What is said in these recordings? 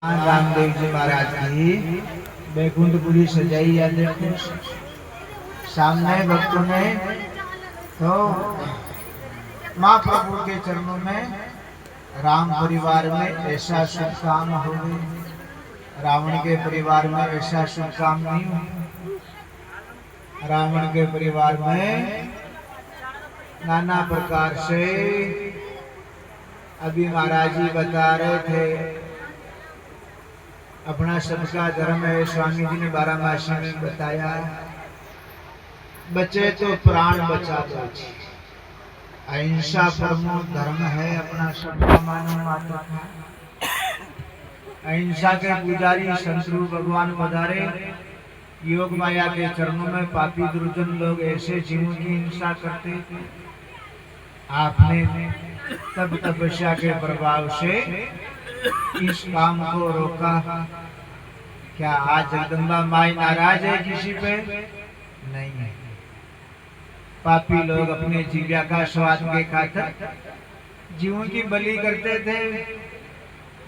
रामदेव जी महाराज की बैकुंठपुरी सजाई या देखो सामने भक्तों ने तो महाप्रभु के चरणों में राम परिवार में ऐसा शुभ काम हो गए, रावण के परिवार में ऐसा शुभ काम नहीं हो। रावण के परिवार में नाना प्रकार से अभी महाराज जी बता रहे थे अपना सबका धर्म है। स्वामी जी ने 12 मासी में बताया बचे तो प्राण बचा दो, अहिंसा परमो धर्म है अपना सबका मानव मात्र का। अहिंसा के पुजारी संतरू भगवान पधारे योग माया के चरणों में पापी दुर्जन लोग ऐसे जीवों की हिंसा करते थे। आपने तब तपस्या के प्रभाव से इस काम को रोका। क्या आज जगदम्बा माई नाराज है किसी पे? नहीं है। पापी लोग अपने जीव्या का स्वाद के खातिर जीवों की बलि करते थे।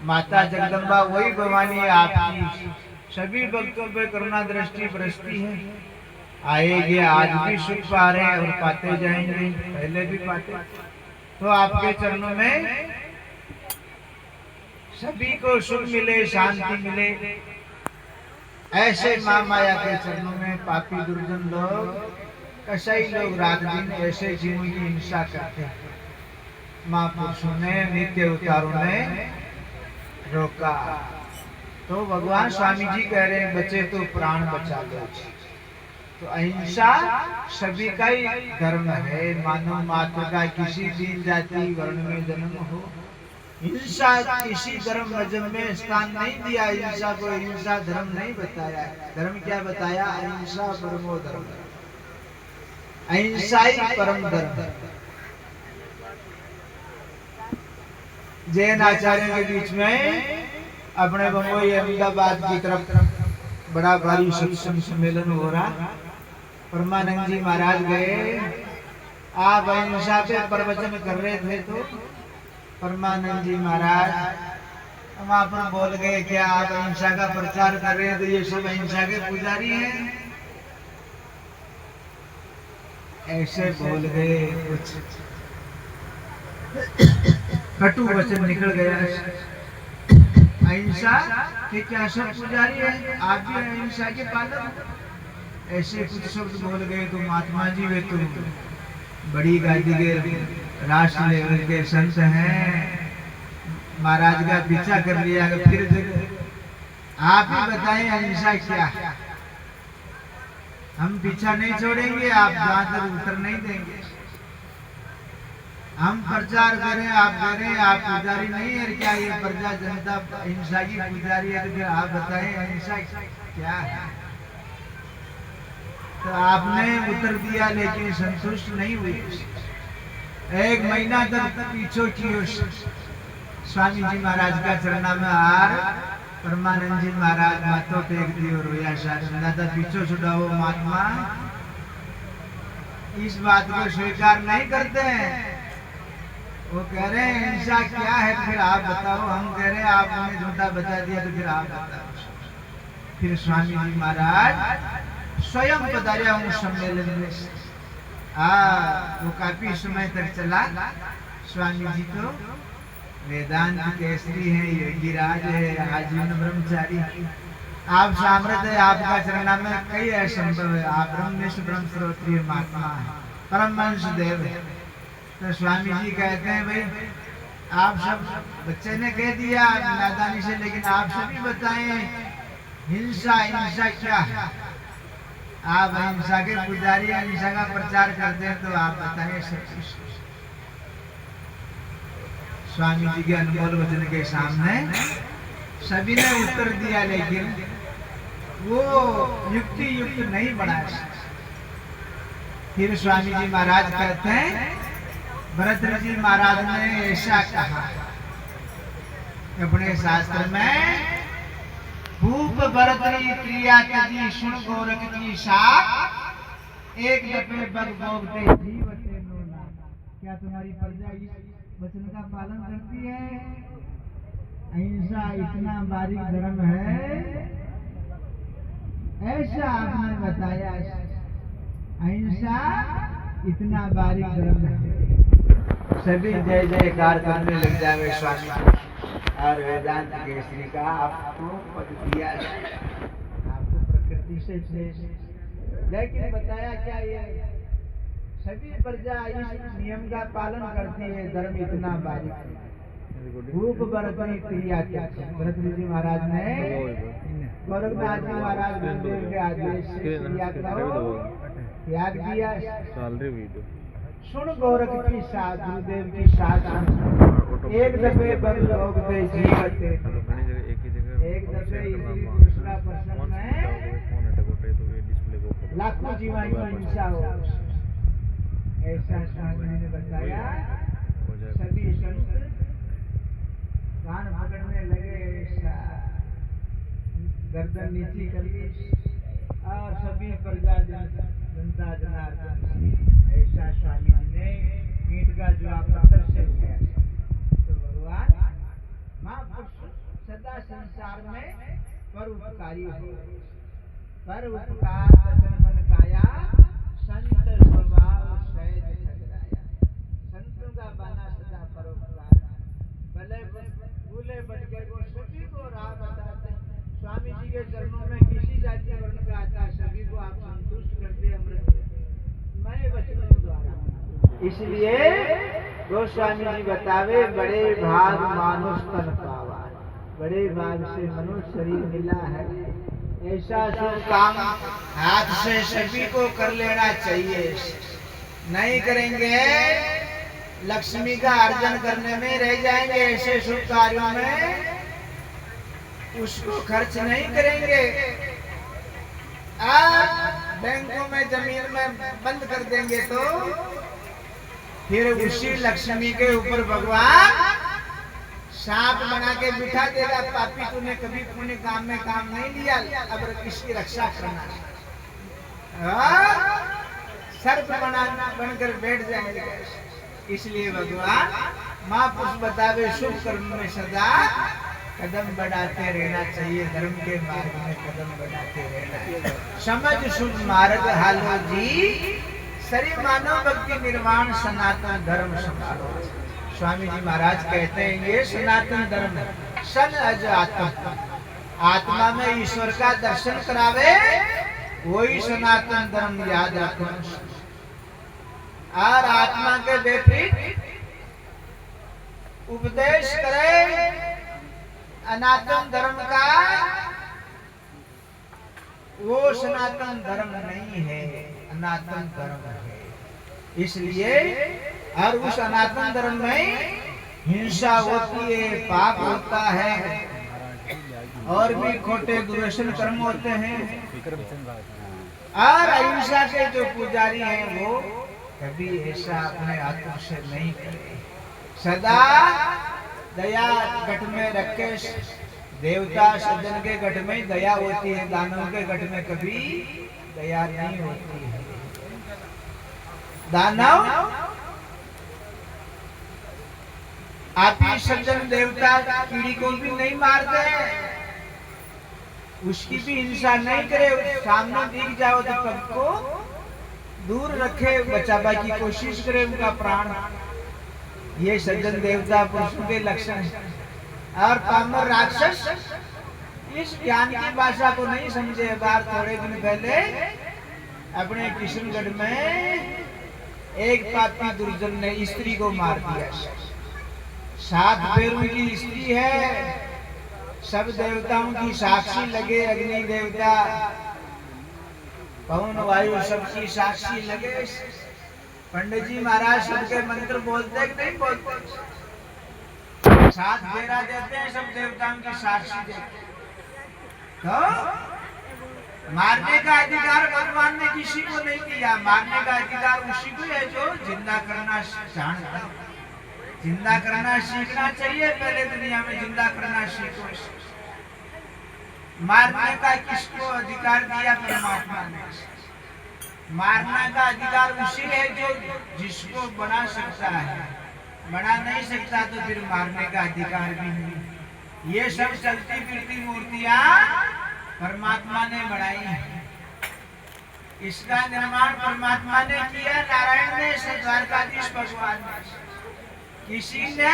माता जगदम्बा वही भवानी आपकी सभी भक्तों पे करुणा दृष्टि बरसती है। आएंगे आज भी सुख पा रहे हैं और पाते जाएंगे, पहले भी पाते। तो आपके चरणों में सभी को सुख मिले, शांति मिले। ऐसे मां माया के चरणों में पापी दुर्जन लोग, कसाई लोग रात दिन ऐसे जीवों की हिंसा करते हैं। महापुरुषों ने, नित्य अवतारों ने रोका। तो भगवान स्वामी जी कह रहे हैं बचे तो प्राण बचा लो। तो अहिंसा सभी का ही धर्म है। मानव मात्र का किसी दीन जाति वर्ण में जन्म हो, हिंसा किसी धर्म मजहब में स्थान नहीं दिया। हिंसा को हिंसा धर्म नहीं बताया। धर्म क्या बताया? अहिंसा परमो धर्म, अहिंसा ही परम धर्म। जैन आचार्यों के बीच में अपने बम्बई अहमदाबाद की तरफ बड़ा भारी सत्संग सम्मेलन हो रहा। परमानंद जी महाराज गए, आप अहिंसा पे प्रवचन कर रहे थे तो परमानंद जी महाराज वहां पर बोल गए क्या आप अहिंसा का प्रचार कर रहे हैं तो ये सब अहिंसा के पुजारी हैं? ऐसे बोल गए, कुछ कटु वचन निकल गया। अहिंसा के क्या सब पुजारी है? आप भी अहिंसा के पालक? ऐसे कुछ शब्द बोल गए तो महात्मा जी वे तो बड़ी गादी के राष्ट्र लेवल के संत हैं, महाराज का पीछा कर लिया। फिर आप ही बताएं अहिंसा क्या? हम पीछा नहीं छोड़ेंगे, आप जहां तक उत्तर नहीं देंगे। हम प्रचार करें, आप करें, आप पुजारी नहीं है क्या? ये प्रजा जनता अहिंसा की पुजारी है तो फिर आप बताएं अहिंसा क्या है? तो आपने उत्तर दिया लेकिन संतुष्ट नहीं हुई। 1 महीना तक पीछो कियो स्वामी जी महाराज का चरणा में हार परमानंद जी महाराज माथो टेक दियो रोया दादा पीछो छुड़ाओ महात्मा। इस बात को स्वीकार नहीं करते हैं। वो कह रहे हैं हिंसा क्या है? फिर आप बताओ। हम कह रहे हैं आपने झूठा बता दिया तो फिर आप बताओ। फिर स्वामी जी महाराज स्वयं पधारे उस सम्मेलन में। वो काफी समय तक चला। स्वामी जी तो वेदांत केसरी है, योगी राज है, आजीवन ब्रह्मचारी। आप सामर्थ्य है, आपका चरणा में कई असंभव है। आप ब्रह्मनिष्ठ ब्रह्म श्रोत्रिय महात्मा है, परमहंस देव है। तो स्वामी जी कहते हैं भाई आप सब, बच्चे ने कह दिया नादानी से, लेकिन आप सभी बताएं हिंसा हिंसा क्या है? आप अहिंसा के पुजारी, अहिंसा का प्रचार करते हैं तो आप बताएं सब। स्वामी जी के अनमोल वचन के सामने सभी ने उत्तर दिया लेकिन वो युक्ति युक्त नहीं बना। फिर स्वामी जी महाराज कहते हैं भरत जी महाराज ने ऐसा कहा अपने शास्त्र में, भूप भरतरी क्रिया तजी सुन गोरख की साथ, एक दफे बग बोगते जीवते लोला। क्या तुम्हारी प्रजा इस वचन का पालन करती है? अहिंसा इतना बारीक धर्म है, ऐसा आपने बताया। अहिंसा इतना बारीक धर्म है। सभी जय जयकार करने लग जावे स्वामी और वेदांत केसरी का आपको पद दिया, आपको प्रकृति से लेकिन बताया क्या ये सभी प्रजा इस नियम का पालन करती है। धर्म इतना बारीक है। भूख बरतनी क्रिया भरत जी महाराज ने गोरखनाथ जी महाराज गुरुदेव के आदेश से क्रिया को त्याग दिया। सुन गोरख की साथ गुरुदेव की साथ एक दफे बल लोग दे जीवत, एक दफे इसी पुरुष का प्रसंग में लाखों जीवन की हिंसा हो, ऐसा स्वामी ने बताया। सभी संत कान पकड़ने लगे, ऐसा गर्दन नीची कर ली और सभी प्रजा जनता जनार्दन ऐसा स्वामी ने ईंट का जवाब पत्थर से दिया। तो भगवान महापुरुष सदा संसार में परोपकारी हो, पर उपकार वचन मन काया संत स्वभाव सहज ठहराया। संतों का बना सदा परोपकार, भले भूले भटके को सभी को राह बताते। स्वामी जी के चरणों में किसी जाति वर्ण का आता, सभी को आप संतुष्ट करते अमृतमय वचनों द्वारा। इसलिए गोस्वामी जी बतावे, बड़े भाग मानुष तन पावा, बड़े भाग से मनुष्य शरीर मिला है। ऐसा शुभ काम हाथ से सभी को कर लेना चाहिए। नहीं करेंगे लक्ष्मी का अर्जन करने में रह जाएंगे। ऐसे शुभ कार्यों में उसको खर्च नहीं करेंगे। आप बैंकों में जमीन में बंद कर देंगे तो फिर उसी लक्ष्मी के ऊपर भगवान सांप बना के बिठा देगा। पापी तूने कभी पुण्य काम में काम नहीं लिया, अब किसकी रक्षा करना। सर्प बनकर बैठ जाएंगे। इसलिए भगवान महापुरुष बतावे, शुभ कर्म में सदा कदम बढ़ाते रहना चाहिए। धर्म के मार्ग में कदम बढ़ाते रहना। समझ शुभ मार्ग हालो जी, सरी मानव भक्ति निर्माण सनातन धर्म संभालो। स्वामी जी महाराज कहते हैं ये सनातन धर्म सन अज आत्मा, आत्मा में ईश्वर का दर्शन करावे, वही सनातन धर्म याद रखो। और आत्मा के विपरीत उपदेश करे अनातन धर्म का, वो सनातन धर्म नहीं है, अनातन धर्म है। इसलिए और उस अनातन धर्म में हिंसा होती है, पाप होता है और भी खोटे दुर्व्यसन कर्म होते हैं। और अहिंसा के जो पुजारी हैं वो कभी ऐसा अपने हाथों से नहीं करे। सदा दया घट में रखे। देवता सज्जन के घट में दया होती है, दानव के घट में कभी दया नहीं होती है। दानव आप ही सज्जन देवता कीड़ी को भी नहीं मारते, उसकी भी हिंसा नहीं करे। सामने दिख जाओ तो सबको दूर रखे, बचाने की कोशिश करे उनका प्राण। ये सज्जन देवता पुरुषों के लक्षण है। और पामर राक्षस इस ज्ञान की भाषा को नहीं समझे। बार थोड़े दिन पहले अपने किशनगढ़ में एक पापी दुर्जन ने स्त्री को मार दिया। 7 पैरों की स्त्री है, सब देवताओं की साक्षी लगे। अग्नि देवता, पवन वायु सबकी साक्षी लगे। पंडित जी महाराज सबके मंत्र बोलते कि नहीं बोलते? 7 फेरा देते हैं, सब देवताओं की साक्षी देते। तो मारने का अधिकार भगवान ने किसी को नहीं दिया। मारने का अधिकार उसी को है जो जिंदा करना जानता है। जिंदा करना सीखना चाहिए। पहले दुनिया में जिंदा करना सीखो। मारने का किसको अधिकार दिया? परमात्मा ने। मारने का अधिकार उसी है जो जिसको बना सकता है। बना नहीं सकता तो फिर मारने का अधिकार भी नहीं। ये सब चलती फिरती मूर्तियां परमात्मा ने बनाई हैं। इसका निर्माण परमात्मा ने किया, नारायण ने, द्वारकाधीश भगवान ने, किसी ने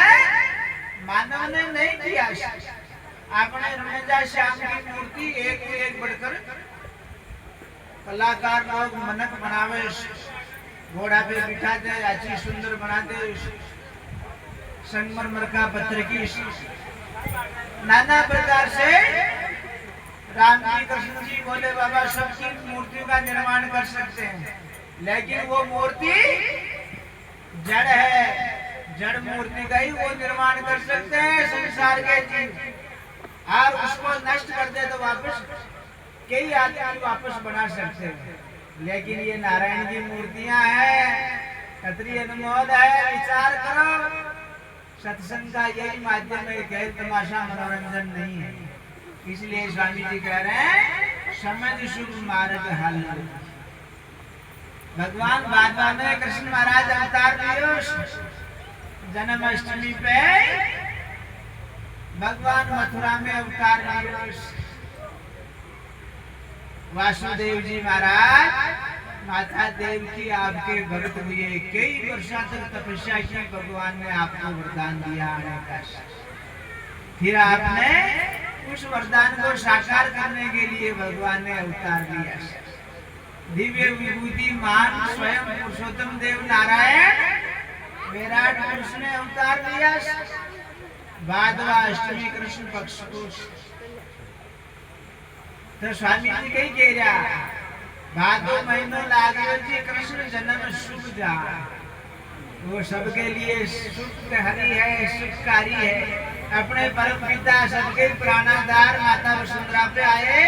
मानव ने नहीं किया। आपने रमेजा श्याम की मूर्ति एक बढ़कर कलाकार लोग मनक बनावे, घोड़ा पे बिठाते, अच्छी सुंदर बनाते, संगमरमर का पत्थर की नाना प्रकार से राम जी, कृष्ण जी, भोले बाबा सबकी मूर्तियों का निर्माण कर सकते हैं, लेकिन वो मूर्ति जड़ है, जड़ मूर्ति का ही वो निर्माण कर सकते हैं संसार के जीव, और उसको नष्ट कर दे तो वापस कई आदमी वापस बना सकते हैं। लेकिन ये नारायण की मूर्तियां हैं, खतरी अनुमोद है। विचार करो, सत्संग का यही माध्यम है, खेल तमाशा मनोरंजन नहीं है। इसलिए स्वामी जी कह रहे हैं समझ शुभ मार्ग हल। भगवान बाबा में कृष्ण महाराज अवतार लियो, जन्माष्टमी पे भगवान मथुरा में अवतार लियो। वासुदेव जी महाराज माता देव की आपके भक्त हुए, कई वर्षों तक तपस्या की, भगवान ने आपको वरदान दिया आने का। फिर आपने उस वरदान को साकार करने के लिए भगवान ने अवतार दिया। दिव्य विभूति मान स्वयं पुरुषोत्तम देव नारायण विराट पुरुष ने अवतार लिया। भादवा अष्टमी कृष्ण पक्ष को तो स्वामी जी कही कह रहा, भादो महीनों लागे जी कृष्ण जन्म शुभ जा, वो सबके लिए सुख हरि है, सुखकारी है। अपने परम पिता सबके प्राणाधार माता वसुंधरा पे आए,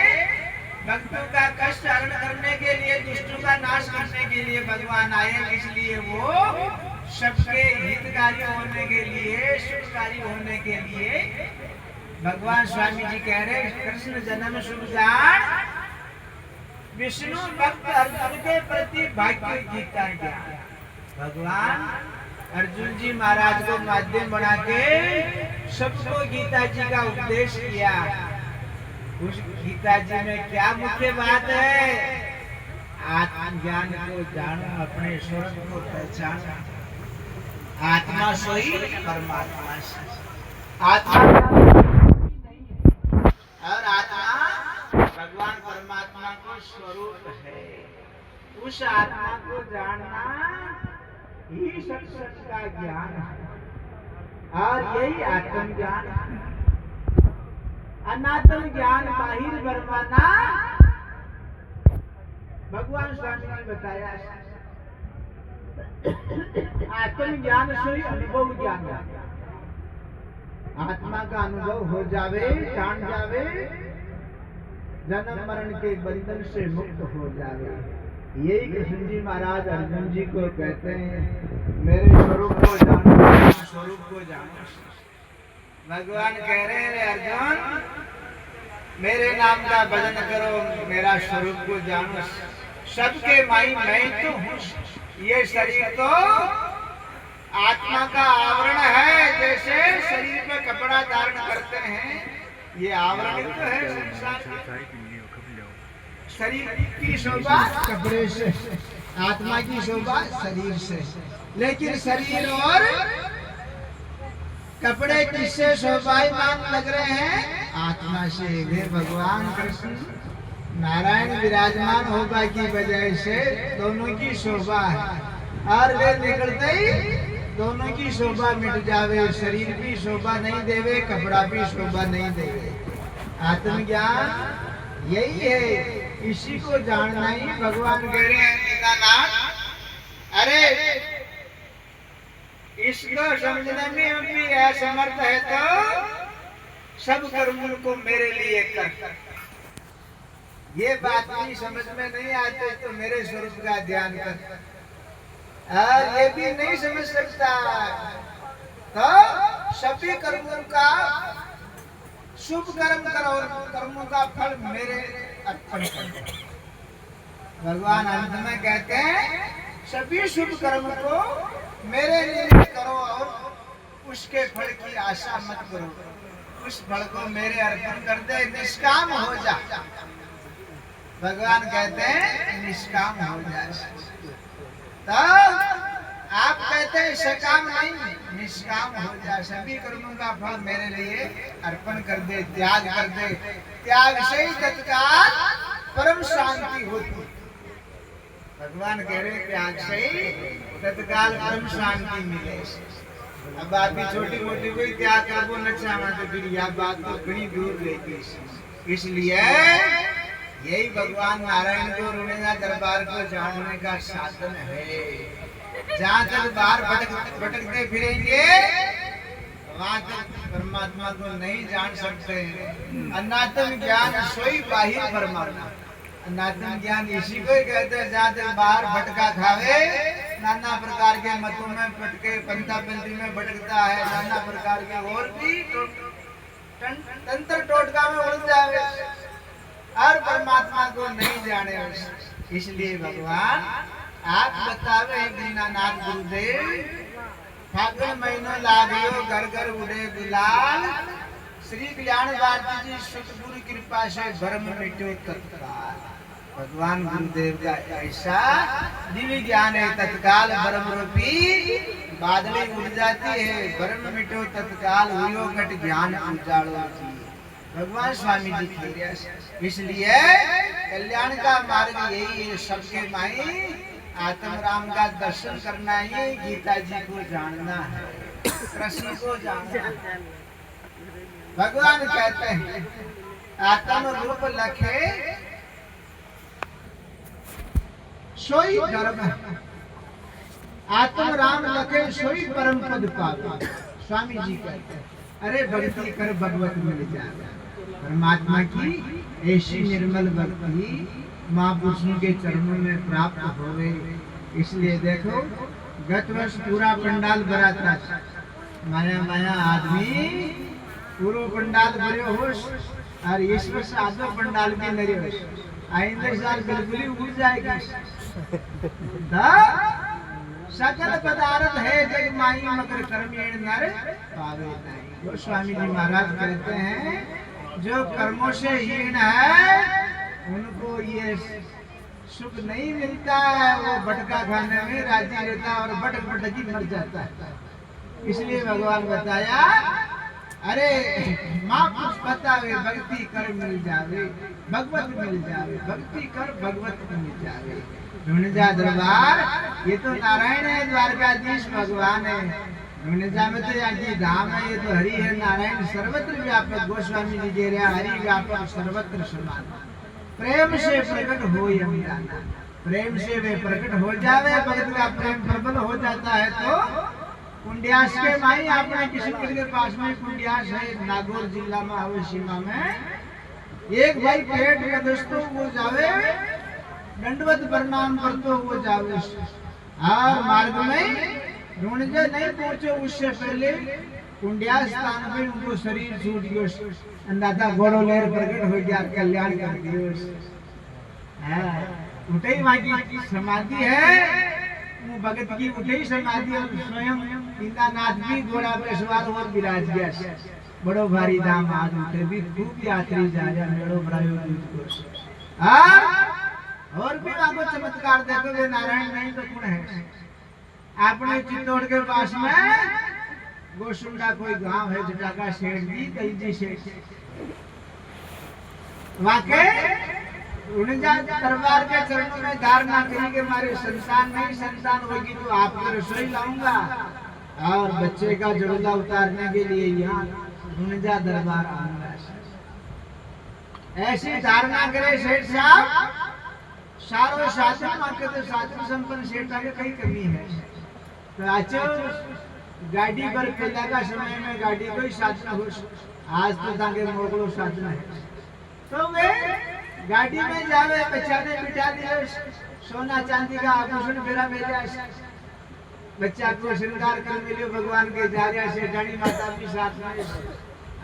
भक्तों का कष्ट हरण करने के लिए, दुष्टों का नाश करने के लिए भगवान आए। इसलिए वो सबके हितकारी होने के लिए, सुखकारी होने के लिए भगवान स्वामी जी कह रहे कृष्ण जन्म शुभ जान, विष्णु भक्त अर्जुन के प्रति भाग्य गीता ज्ञान। भगवान अर्जुन जी महाराज को माध्यम बना के सबको गीता जी का उपदेश किया। उस गीता जी में क्या मुख्य बात है? आत्मज्ञान को जानो, अपने स्वरूप को पहचानो। आत्मा सोई परमात्मा से, आत्मा और आत्मा भगवान परमात्मा को स्वरूप है। उस आत्मा को जानना ही सत्संग का ज्ञान है, और यही आत्मज्ञान है। अनात्म ज्ञान बाहिर बरमाना भगवान स्वामी ने बताया। आत्मज्ञान से अनुभव ज्ञान, आत्मा का अनुभव हो जावे, जान जावे, जन्म मरण के बंधन से मुक्त हो जावे। यही कृष्ण जी महाराज अर्जुन जी को कहते हैं मेरे स्वरूप को जानो, स्वरूप को जानो। भगवान कह रहे हैं अर्जुन मेरे नाम का भजन करो, मेरा स्वरूप को जानो। सबके माई मैं तो हूँ। ये शरीर तो आत्मा का आवरण है, जैसे शरीर पे कपड़ा धारण करते हैं, ये आवरण तो है संसार का। शरीर की शोभा कपड़े से, आत्मा की शोभा शरीर से। लेकिन शरीर और कपड़े किससे शोभायमान लग रहे हैं? आत्मा से। वे भगवान कृष्ण नारायण विराजमान होगा की वजह से दोनों की शोभा है, और वे निकलते ही दोनों की शोभा मिट जावे। शरीर भी शोभा नहीं देवे, कपड़ा भी शोभा नहीं देवे। आत्मज्ञान यही है, इसी को जानना ही भगवान कह रहे हैं। अरे इसको समझने में हम भी असमर्थ है तो सब कर्मों को मेरे लिए कर। ये बात भी समझ में नहीं आते तो मेरे स्वरूप का ध्यान कर। और ये भी नहीं समझ सकता तो सभी कर्मों का शुभ कर्म करो, कर्मों का फल मेरे अर्पण करो। भगवान अंत में कहते हैं सभी शुभ कर्म को मेरे लिए करो और उसके फल की आशा मत करो। उस फल को मेरे अर्पण कर दे, निष्काम हो जा। भगवान कहते हैं निष्काम हो जाए। तब आप कहते हैं सकाम नहीं, निष्काम हो जाए, सभी कर्मों का फल मेरे लिए अर्पण कर दे, त्याग कर दे। त्याग से ही तत्काल परम शांति होती। भगवान कह रहे त्याग से ही तत्काल परम शांति मिले। अब आप भी छोटी मोटी कोई त्याग कर वो न चाहना तो फिर यह बात तो बड़ी दूर रहती। इसलिए यही भगवान नारायण को रुणेगा दरबार को जानने का साधन है। जहाँ तक बाहर भटकते फिरेंगे वहाँ तक परमात्मा को नहीं जान सकते। अनात्म ज्ञान सोई बाहिर परमात्मा। अनात्म ज्ञान इसी को ही कहते हैं जहाँ तक बाहर भटका खावे, नाना प्रकार के मतों में पटके, पंथा पंथी में भटकता है, नाना प्रकार के और भी तंत्र टोटका में उड़ जावे और परमात्मा को नहीं जाने। इसलिए भगवान आप बतावे दीनानाथ गुरुदेव, फागुन महीनो लागियो घर घर उड़े गुलाल, श्री कल्याण भारती जी सतगुरु कृपा से भ्रम मिट्यो तत्काल। भगवान गुरुदेव का ऐसा दिव्य ज्ञान है, तत्काल भ्रम रूपी बादली उड़ जाती है। भ्रम मिटो तत्काल हुयो घट ज्ञान उजाड़ो जी। भगवान स्वामी जी खेरिया। इसलिए कल्याण का मार्ग यही है, सबके माई आत्म राम का दर्शन करना ही, गीता जी को जानना है, कृष्ण को जानना है। भगवान कहते हैं आत्म रूप लखे सोई धर्म, आत्म राम लखे सोई परम पद पावे। स्वामी जी कहते हैं अरे भक्ति कर भगवत मिल जाए। परमात्मा की ऐसी निर्मल भक्ति महापुरुषों के चरणों में प्राप्त होवे। इसलिए देखो गत वर्ष पूरा पंडाल भरा था, माया माया आदमी पूरा पंडाल भरे होश, और इस वर्ष आधो पंडाल भी नरे होश। आइंदे साल बिल्कुल ही उड़ जाएगी। सकल पदार्थ है जग माई मकर कर्मेण नर पावे नहीं। गोस्वामी जी महाराज कहते हैं जो कर्मों से हीन है उनको ये सुख नहीं मिलता है, वो भटका खाने में राजी रहता है और भटक भटक ही मर जाता है। इसलिए भगवान बताया अरे माँ कुछ बतावे भक्ति कर मिल जावे, भगवत मिल जावे, भक्ति कर भगवत मिल जावे। ढूंढजा दरबार, ये तो नारायण है, द्वारकाधीश भगवान है। ढूंढजा में तो यहाँ धाम है, ये तो हरि है। नारायण सर्वत्र व्यापक, गोस्वामी जी कह रहे हरि व्यापक सर्वत्र समान। प्रेम से प्रकट हो यम जाना, प्रेम से वे प्रकट हो जावे। भगत का प्रेम प्रबल हो जाता है तो कुंडियास के माई आपने किशनगढ़ के पास में कुंडियास है, नागौर जिला में आवे सीमा में। एक भाई पेट में दोस्तों वो जावे, दंडवत प्रणाम करतो वो जावे, और मार्ग में ढूंढे नहीं पहुंचे उससे पहले कुंडियास स्थान पे उनको शरीर छूट गयो, अंदाजा घोड़ो लेर प्रकट हो गया, कल्याण कर दियो। उठे वहां की समाधि है, वो भगत की उठे समाधि, और स्वयं दीनानाथ भी घोड़ा पे सवार और विराज गया। बड़ो भारी दाम आज उठे भी खूब यात्री जाया मेड़ो भरायो दूध को। और भी वहां को चमत्कार देखो, वे नारायण नहीं तो कौन है। आपने चित्तौड़ के पास में गोसुंडा कोई गांव है, जटाका सेठ जी कई जी सेठ, वाके दरबार के चरणों में धारणा करी के मारे संतान नहीं, संतान होगी तो आपको रसोई लाऊंगा और बच्चे का जड़ोला उतारने के लिए यहाँ ढूंढजा दरबार आऊंगा। ऐसी धारणा करे सेठ साहब, सारो शासन मांगे तो शासन संपन्न सेठ आगे कई कमी है। तो आचो गाड़ी पर पहला का समय में गाड़ी कोई साधन हो, आज तो ताके मोगलो साधन है। तो वे गाड़ी में जावे, बच्चा ने बिठा दिया, सोना चांदी का आभूषण फेरा मेरा, बच्चा को श्रृंगार कर मिलियो भगवान के जारिया से, डाणी माता भी साथ में,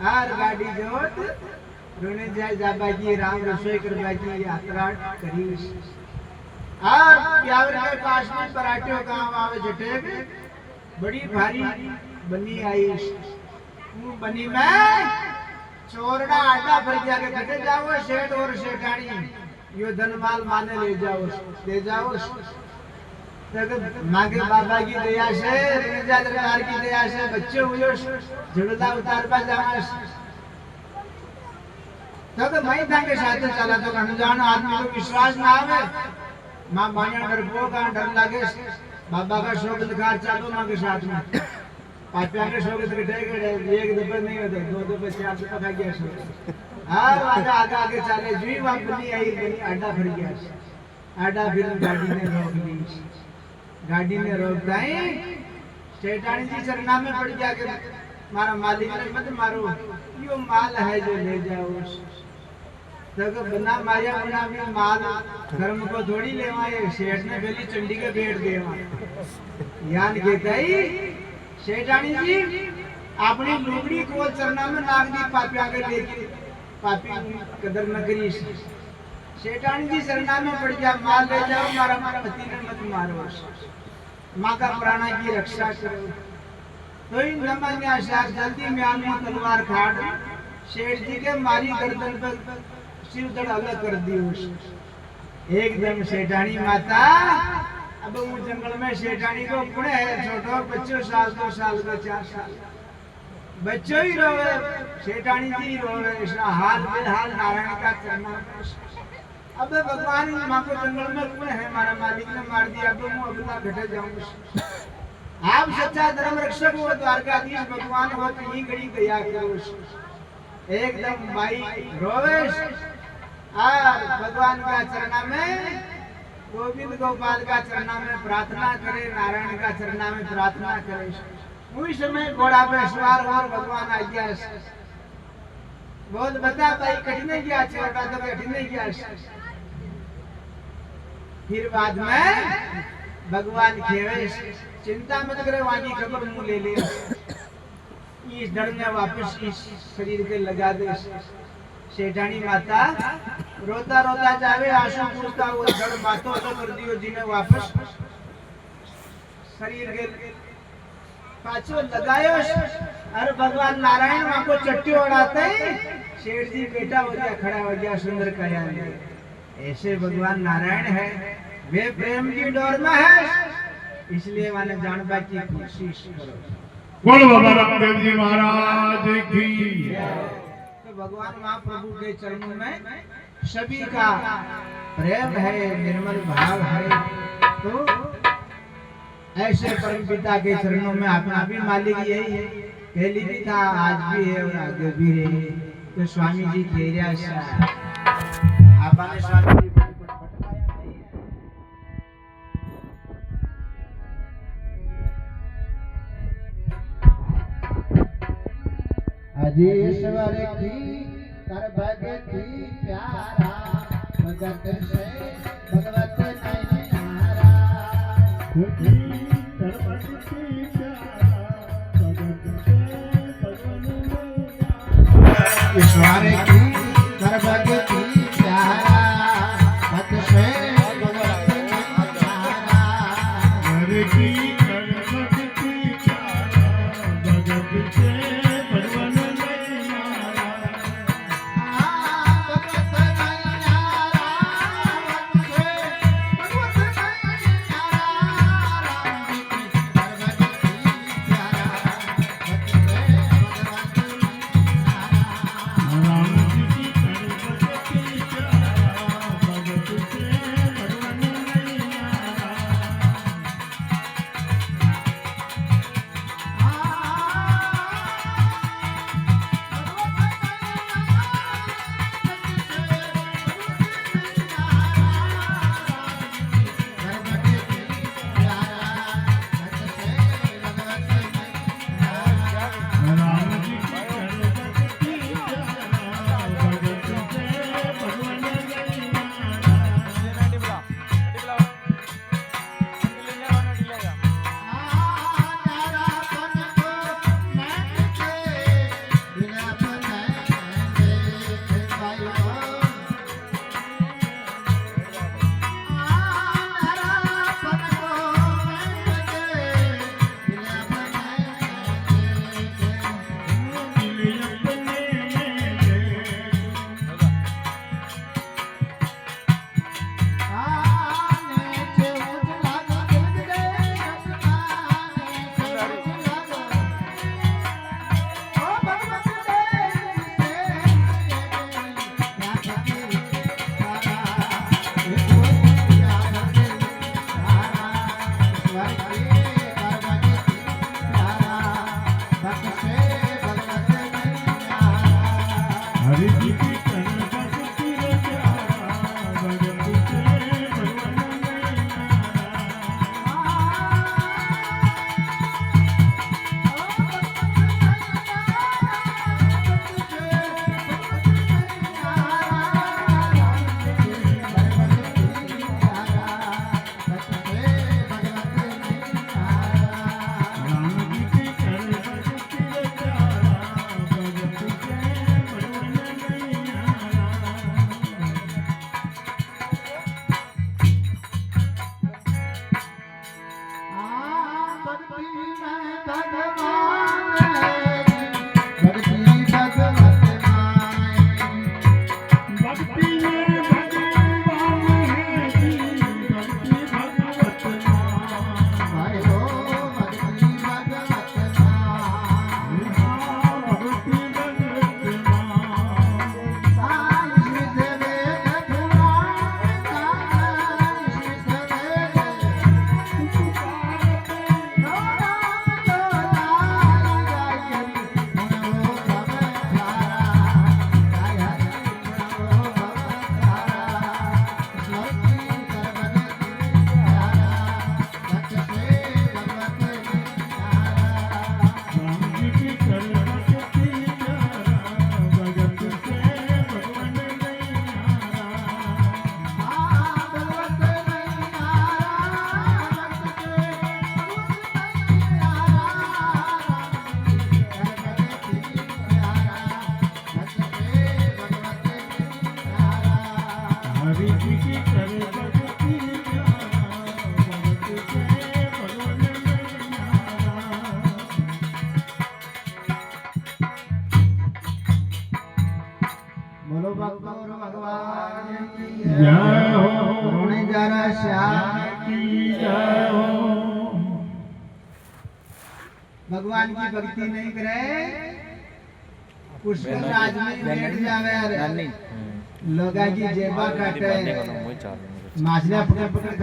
हर गाड़ी जोत रोने जाए जाबा की राम रसोई करवा की यात्रा करी। और प्यावर के पास में पराठे गांव आवे जटे बड़ी भारी बनी आई, वो बनी में छोरड़ा आटा भर गया के घटे जाओ सेठ और सेठानी यो धनमाल माने ले जाओ माँ के बाबा की दया से रेजा दरबार की दया से बच्चे हुए झुड़ला उतार पा जावस तब मैं के साथ चला तो अनजान आदमी को विश्वास ना आवे माँ बाया डरपो का डर लागे बाबा का शौक दिखा चालो माँ के साथ में पापिया के शौक दिखे एक दफे नहीं होते दो दफे चार दफे खा गया शौक हर आगे आगे आगे चले जुई वहां बनी आई बनी अड्डा फिर गया अड्डा फिर गाड़ी ने रोकता है सेठानी जी चरना में पड़ गया कि मारा मालिक ने मत मारो यो माल है जो ले जाओ तक बना माया बना भी माल धर्म को थोड़ी लेवा ये सेठ ने पहली चंडी के भेड़ देवा यान कहता है सेठानी जी अपनी लुगड़ी को चरना में नाग दी पापिया के लेके पापी कदर न करी सेठानी जी शरणा में पड़ गया माल ले जाओ मारा पति ने मत मारो माँ का प्राणा की रक्षा करो तो इन नमन्या शाह जल्दी में आने तलवार काट शेठ जी के मारी गर्दन पर सिर धड़ अलग कर दी एकदम सेठानी माता अब वो जंगल में सेठानी को पुणे है छोटो बच्चों साल 2 साल का 4 साल बच्चों ही रोवे सेठानी जी रोवे इसका हाल बेहाल नारायण का चरना अब भगवान माँ को जंगल में कौन है हमारा मालिक ने मार दिया अब मैं अबला घटे जाऊंगा आप सच्चा धर्म रक्षक हो द्वारकाधीश भगवान हो तो ही गड़ी गया करो एकदम भाई रोवेश और भगवान का चरणा में गोविंद गोपाल का चरणा में प्रार्थना करे नारायण का चरणा में प्रार्थना करे उस समय घोड़ा पे सवार और भगवान आ गया बहुत बता भाई कठिन गया छोटा तो कठिन गया फिर बाद में भगवान खेवे चिंता मत करे वहां की खबर मुंह ले ले इस डर में वापस इस शरीर के लगा दे सेठानी माता रोता रोता जावे आंसू पूछता वो धड़ बातों तो कर दियो जिन्हें वापस शरीर के पाछो लगायो अरे भगवान नारायण वहां को चट्टी उड़ाते शेठ जी बेटा हो गया खड़ा हो गया सुंदर कया ऐसे भगवान नारायण है वे प्रेम की डोर में है इसलिए मैंने जानबा की कोशिश करो बोलो बाबा रामदेव जी महाराज की तो भगवान महाप्रभु के चरणों में सभी का प्रेम है निर्मल भाव है तो ऐसे परम पिता के चरणों में अपना भी मालिक यही है पहले भी था आज भी है और आगे भी रहे तो स्वामी जी खेरिया आपने स्वामी जी अजीश्वर की कर भगति प्यारा भगत से भगवत नहीं हारा कर भगति प्यारा भगत से भगवान ईश्वर की कर भगति प्यारा भक्त से भगवत नहीं हारा हर की कर भगति प्यारा भगत से बोलो भक्तों भगवान की जय हो। रोने जा रहा श्याम की जय हो। भगवान की भक्ति नहीं करे पुष्कर राज में बैठ जावे अरे लोगा की जेबा काटे माछलियां पकड़ पकड़ खा